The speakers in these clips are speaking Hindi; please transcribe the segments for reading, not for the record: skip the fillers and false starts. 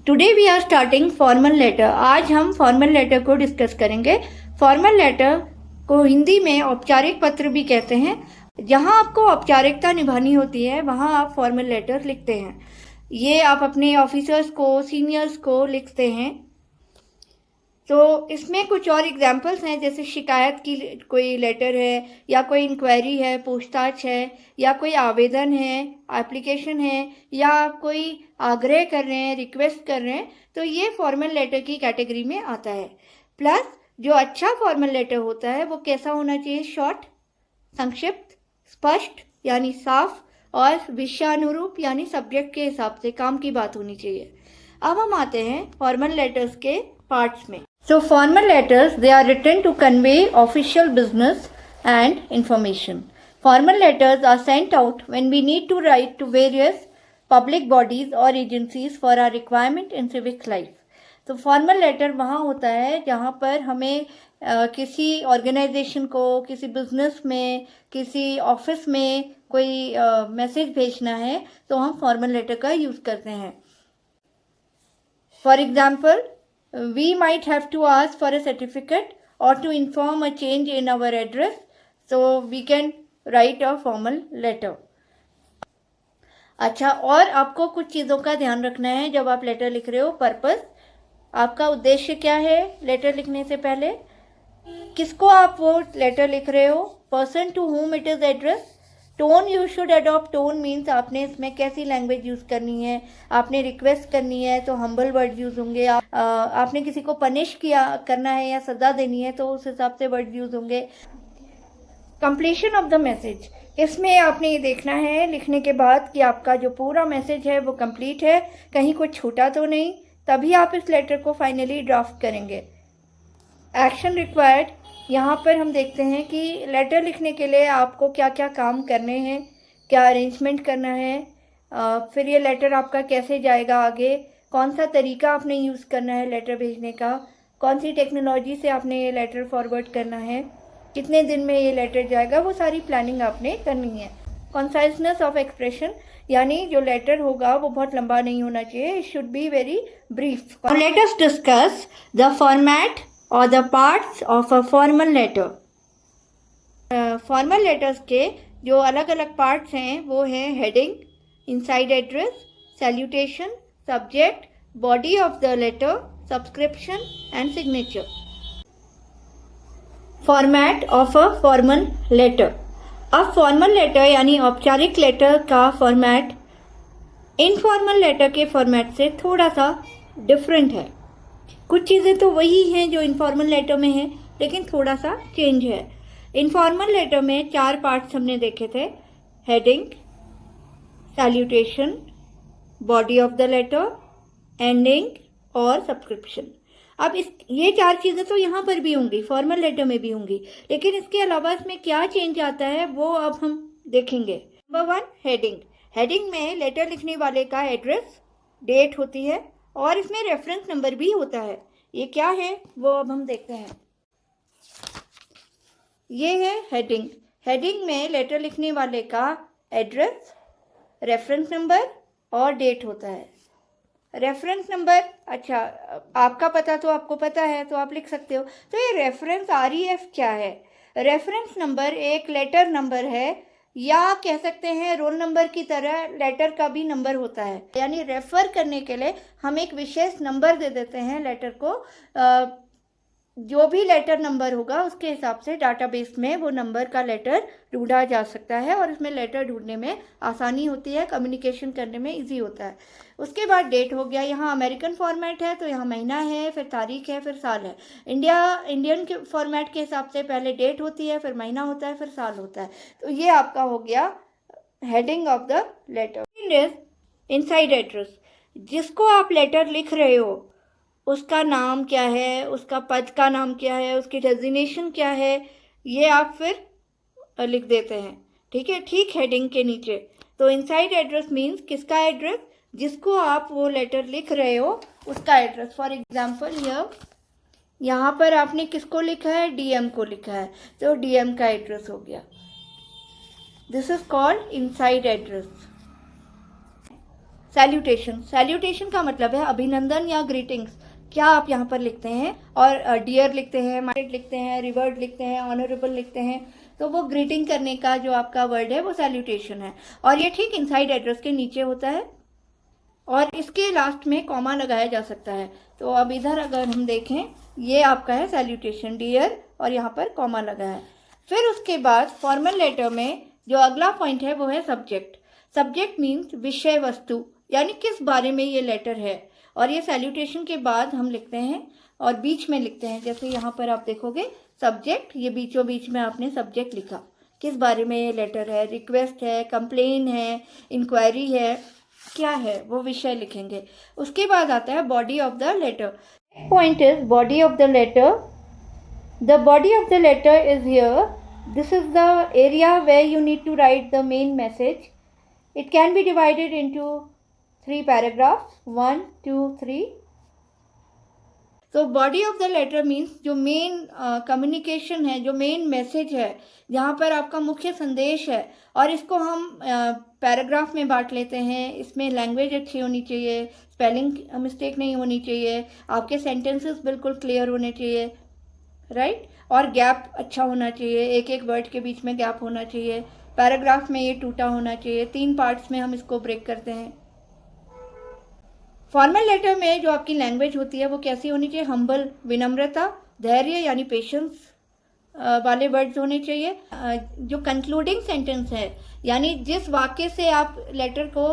Today we are starting formal letter. आज हम फॉर्मल लेटर को डिस्कस करेंगे। फॉर्मल लेटर को हिंदी में औपचारिक पत्र भी कहते हैं। जहां आपको औपचारिकता निभानी होती है वहां आप फॉर्मल लेटर लिखते हैं। ये आप अपने ऑफिसर्स को, सीनियर्स को लिखते हैं। तो इसमें कुछ और एग्जाम्पल्स हैं, जैसे शिकायत की कोई लेटर है, या कोई इंक्वायरी है, पूछताछ है, या कोई आवेदन है, एप्लीकेशन है, या कोई आग्रह कर रहे हैं, रिक्वेस्ट कर रहे हैं, तो ये फॉर्मल लेटर की कैटेगरी में आता है। प्लस जो अच्छा फॉर्मल लेटर होता है वो कैसा होना चाहिए? शॉर्ट, संक्षिप्त, स्पष्ट यानी साफ, और विषयानुरूप यानी सब्जेक्ट के हिसाब से काम की बात होनी चाहिए। अब हम आते हैं फॉर्मल लेटर्स के पार्ट्स में। So formal letters, they are written to convey official business and information. Formal letters are sent out when we need to write to various public bodies or agencies for our requirement in civic life. तो फॉर्मल लेटर वहाँ होता है जहाँ पर हमें किसी ऑर्गेनाइजेशन को, किसी बिजनेस में, किसी ऑफिस में कोई मैसेज भेजना है तो हम फॉर्मल लेटर का यूज़ करते हैं। For example, we might have to ask for a certificate or to inform a change in our address, so we can write a formal letter. अच्छा, और आपको कुछ चीज़ों का ध्यान रखना है जब आप लेटर लिख रहे हो। पर्पस, आपका उद्देश्य क्या है लेटर लिखने से पहले, किसको आप वो लेटर लिख रहे हो, person to whom it is addressed, tone you should adopt. Tone means आपने इसमें कैसी लैंग्वेज यूज़ करनी है। आपने रिक्वेस्ट करनी है तो हम्बल वर्ड यूज़ होंगे। आपने किसी को पनिश करना है या सज़ा देनी है तो उस हिसाब से वर्ड यूज़ होंगे। कंप्लीशन ऑफ द मैसेज, इसमें आपने ये देखना है लिखने के बाद कि आपका जो पूरा मैसेज है वो कंप्लीट है, कहीं कुछ छूटा तो नहीं, तभी आप इस लेटर को फाइनली ड्राफ्ट करेंगे। एक्शन रिक्वायर्ड, यहाँ पर हम देखते हैं कि लेटर लिखने के लिए आपको क्या क्या काम करने हैं, क्या अरेंजमेंट करना है, फिर ये लेटर आपका कैसे जाएगा आगे, कौन सा तरीका आपने यूज़ करना है लेटर भेजने का, कौन सी टेक्नोलॉजी से आपने ये लेटर फॉरवर्ड करना है, कितने दिन में ये लेटर जाएगा, वो सारी प्लानिंग आपने करनी है। कॉन्साइजनेस ऑफ एक्सप्रेशन, यानी जो लेटर होगा वो बहुत लंबा नहीं होना चाहिए, it should be very brief. Let us discuss the format और the parts of a formal letter. Formal letters के जो अलग अलग पार्ट्स हैं वो हैं heading, inside address, salutation, subject, body of the letter, subscription and signature. Format of a formal letter. अब फॉर्मल लेटर यानी औपचारिक लेटर का फॉर्मेट इनफॉर्मल लेटर के फॉर्मेट से थोड़ा सा डिफरेंट है। कुछ चीज़ें तो वही हैं जो इनफॉर्मल लेटर में है, लेकिन थोड़ा सा चेंज है। इनफॉर्मल लेटर में 4 पार्ट्स हमने देखे थे, heading, salutation, body of the letter, ending और सब्सक्रिप्शन। अब ये 4 चीज़ें तो यहाँ पर भी होंगी, फॉर्मल लेटर में भी होंगी, लेकिन इसके अलावा इसमें क्या चेंज आता है वो अब हम देखेंगे। Number 1, heading. हेडिंग में लेटर लिखने वाले का एड्रेस, डेट होती है और इसमें रेफरेंस नंबर भी होता है। ये क्या है वो अब हम देखते हैं। ये है हेडिंग। हेडिंग में लेटर लिखने वाले का एड्रेस, रेफरेंस नंबर और डेट होता है। रेफरेंस नंबर, अच्छा आपका पता तो आपको पता है तो आप लिख सकते हो। तो ये रेफरेंस REF क्या है? रेफरेंस नंबर एक लेटर नंबर है, या कह सकते हैं रोल नंबर की तरह लेटर का भी नंबर होता है। यानी रेफर करने के लिए हम एक विशेष नंबर दे देते हैं लेटर को। जो भी लेटर नंबर होगा उसके हिसाब से डाटाबेस में वो नंबर का लेटर ढूंढा जा सकता है और इसमें लेटर ढूंढने में आसानी होती है, कम्युनिकेशन करने में इजी होता है। उसके बाद डेट हो गया। यहाँ अमेरिकन फॉर्मेट है तो यहाँ महीना है, फिर तारीख है, फिर साल है। इंडियन के फॉर्मेट के हिसाब से पहले डेट होती है, फिर महीना होता है, फिर साल होता है। तो ये आपका हो गया heading of the letter. Inside address, जिसको आप लेटर लिख रहे हो उसका नाम क्या है, उसका पद का नाम क्या है, उसकी डेजिग्नेशन क्या है, ये आप फिर लिख देते हैं। ठीक है, ठीक हेडिंग के नीचे। तो इनसाइड एड्रेस मीन्स किसका एड्रेस, जिसको आप वो लेटर लिख रहे हो उसका एड्रेस। फॉर एग्जाम्पल यहाँ पर आपने किसको लिखा है, DM को लिखा है, तो DM का एड्रेस हो गया। This is called inside address. Salutation, salutation का मतलब है अभिनंदन या ग्रीटिंग्स, क्या आप यहाँ पर लिखते हैं, और डियर लिखते हैं, माइटेड लिखते हैं, रिवर्ड लिखते हैं, ऑनरेबल लिखते हैं, तो वो ग्रीटिंग करने का जो आपका वर्ड है वो सैल्यूटेशन है। और ये ठीक इनसाइड एड्रेस के नीचे होता है और इसके लास्ट में कॉमा लगाया जा सकता है। तो अब इधर अगर हम देखें, ये आपका है सैल्यूटेशन, डियर, और यहाँ पर कॉमा लगा है। फिर उसके बाद फॉर्मल लेटर में जो अगला पॉइंट है वो है सब्जेक्ट। सब्जेक्ट मीन्स विषय वस्तु, यानी किस बारे में ये लेटर है। और ये सैल्यूटेशन के बाद हम लिखते हैं और बीच में लिखते हैं, जैसे यहाँ पर आप देखोगे सब्जेक्ट, ये बीचों बीच में आपने सब्जेक्ट लिखा, किस बारे में ये लेटर है, रिक्वेस्ट है, कंप्लेन है, इंक्वायरी है, क्या है वो विषय लिखेंगे। उसके बाद आता है body of the letter. Point is body of the letter. The body of the letter is here. This is the area where you need to write the main message. It can be divided into 3 paragraphs, 1, 2, 3. तो body of the letter means जो मेन कम्युनिकेशन है, जो मेन मैसेज है, जहाँ पर आपका मुख्य संदेश है, और इसको हम पैराग्राफ में बांट लेते हैं। इसमें लैंग्वेज अच्छी होनी चाहिए, स्पेलिंग मिस्टेक नहीं होनी चाहिए, आपके सेंटेंसेस बिल्कुल क्लियर होने चाहिए, राइट, और गैप अच्छा होना चाहिए, एक एक वर्ड के बीच में गैप होना चाहिए। पैराग्राफ में ये टूटा होना चाहिए। 3 पार्ट्स में हम इसको ब्रेक करते हैं। फॉर्मल लेटर में जो आपकी लैंग्वेज होती है वो कैसी होनी चाहिए, हम्बल, विनम्रता, धैर्य यानी पेशेंस वाले वर्ड्स होने चाहिए। जो कंक्लूडिंग सेंटेंस है, यानी जिस वाक्य से आप लेटर को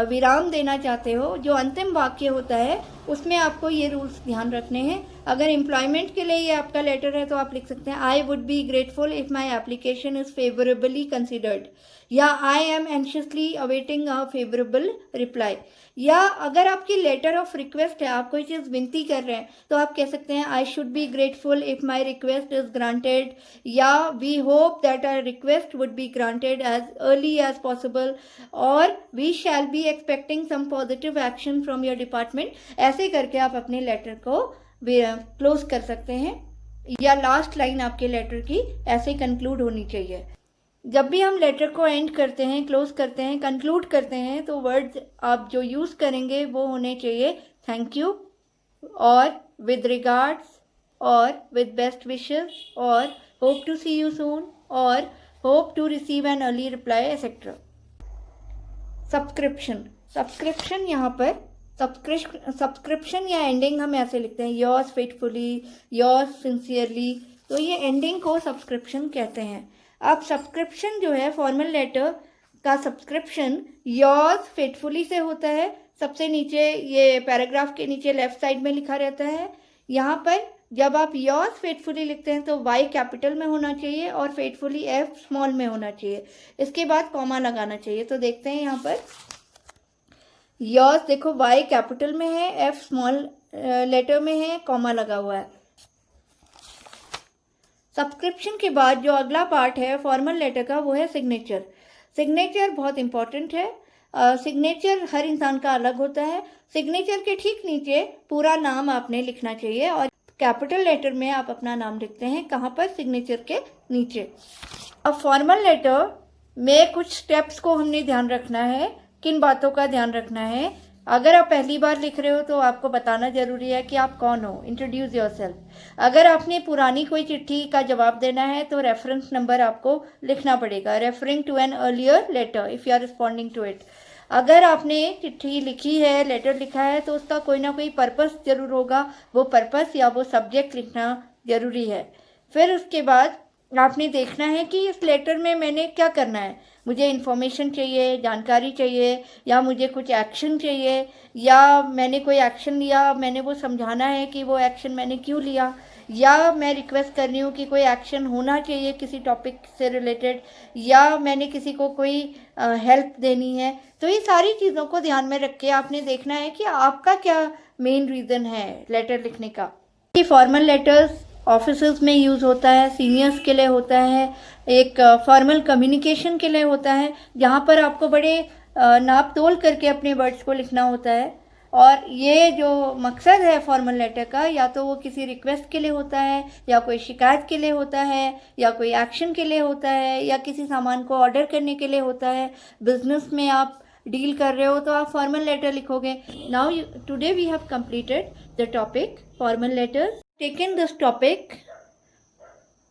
विराम देना चाहते हो, जो अंतिम वाक्य होता है, उसमें आपको ये रूल्स ध्यान रखने हैं। अगर एम्प्लॉयमेंट के लिए ये आपका लेटर है तो आप लिख सकते हैं I would be grateful if my application is favourably considered, या I am anxiously awaiting a favourable reply. या अगर आपकी लेटर ऑफ रिक्वेस्ट है, आप कोई चीज़ विनती कर रहे हैं, तो आप कह सकते हैं I should be grateful if my request is granted, या we hope that our request would be granted as early as possible, और we shall be expecting some positive action from your department. ऐसे करके आप अपने लेटर को क्लोज कर सकते हैं, या लास्ट लाइन आपके लेटर की ऐसे कंक्लूड होनी चाहिए। जब भी हम लेटर को एंड करते हैं, क्लोज करते हैं, कंक्लूड करते हैं, तो वर्ड्स आप जो यूज़ करेंगे वो होने चाहिए थैंक यू, और विद रिगार्ड्स, और विद बेस्ट विशेस, और hope to see you soon, और hope to receive an early reply, etcetera. Subscription, subscription यहाँ पर सब्सक्रिप्शन या एंडिंग हम ऐसे लिखते हैं योर्स फेथफुली, योर्स सिंसियरली, तो ये एंडिंग को सब्सक्रिप्शन कहते हैं। अब सब्सक्रिप्शन जो है, फॉर्मल लेटर का सब्सक्रिप्शन योर्स फेथफुली से होता है। सबसे नीचे ये पैराग्राफ के नीचे लेफ्ट साइड में लिखा रहता है। यहाँ पर जब आप योर्स फेथफुली लिखते हैं तो वाई कैपिटल में होना चाहिए और फेथफुली एफ स्मॉल में होना चाहिए। इसके बाद कॉमा लगाना चाहिए। तो देखते हैं यहाँ पर योर्स, देखो वाई कैपिटल में है, एफ स्मॉल लेटर में है, कॉमा लगा हुआ है। सब्सक्रिप्शन के बाद जो अगला पार्ट है फॉर्मल लेटर का, वो है सिग्नेचर। सिग्नेचर बहुत इंपॉर्टेंट है। सिग्नेचर हर इंसान का अलग होता है। सिग्नेचर के ठीक नीचे पूरा नाम आपने लिखना चाहिए, और कैपिटल लेटर में आप अपना नाम लिखते हैं, कहाँ पर, सिग्नेचर के नीचे। अब फॉर्मल लेटर में कुछ स्टेप्स को हमने ध्यान रखना है। किन बातों का ध्यान रखना है? अगर आप पहली बार लिख रहे हो तो आपको बताना जरूरी है कि आप कौन हो, इंट्रोड्यूस योरसेल्फ। अगर आपने पुरानी कोई चिट्ठी का जवाब देना है तो रेफरेंस नंबर आपको लिखना पड़ेगा, referring to an earlier letter if you are responding to it. अगर आपने चिट्ठी लिखी है, लेटर लिखा है, तो उसका कोई ना कोई पर्पस जरूर होगा, वो पर्पस या वो सब्जेक्ट लिखना जरूरी है। फिर उसके बाद आपने देखना है कि इस लेटर में मैंने क्या करना है। मुझे इन्फॉर्मेशन चाहिए, जानकारी चाहिए, या मुझे कुछ एक्शन चाहिए, या मैंने कोई एक्शन लिया, मैंने वो समझाना है कि वो एक्शन मैंने क्यों लिया, या मैं रिक्वेस्ट कर रही हूँ कि कोई एक्शन होना चाहिए किसी टॉपिक से रिलेटेड, या मैंने किसी को कोई हेल्प देनी है। तो ये सारी चीज़ों को ध्यान में रख के आपने देखना है कि आपका क्या मेन रीज़न है लेटर लिखने का। ये फॉर्मल लेटर्स ऑफिसेस में यूज़ होता है, सीनियर्स के लिए होता है, एक फॉर्मल कम्युनिकेशन के लिए होता है, जहाँ पर आपको बड़े नाप तोल करके अपने वर्ड्स को लिखना होता है। और ये जो मकसद है फॉर्मल लेटर का, या तो वो किसी रिक्वेस्ट के लिए होता है, या कोई शिकायत के लिए होता है, या कोई एक्शन के लिए होता है, या किसी सामान को ऑर्डर करने के लिए होता है। बिजनेस में आप डील कर रहे हो तो आप फॉर्मल लेटर लिखोगे. Now today we have completed the topic formal letters. Taken this topic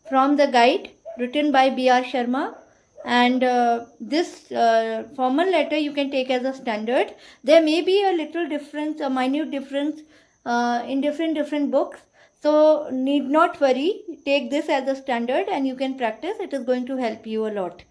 from the guide written by B.R. Sharma, and this formal letter you can take as a standard. There may be a little difference, a minute difference in different books, so need not worry. Take this as a standard and you can practice. It is going to help you a lot.